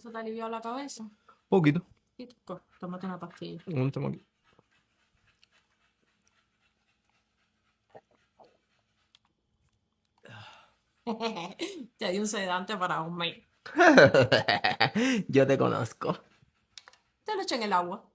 ¿Eso te ha aliviado la cabeza? Poquito. Y tú, tómate una pastilla. ¿Dónde estamos aquí? Te di un sedante para un mes. Yo te conozco. Te lo eché en el agua.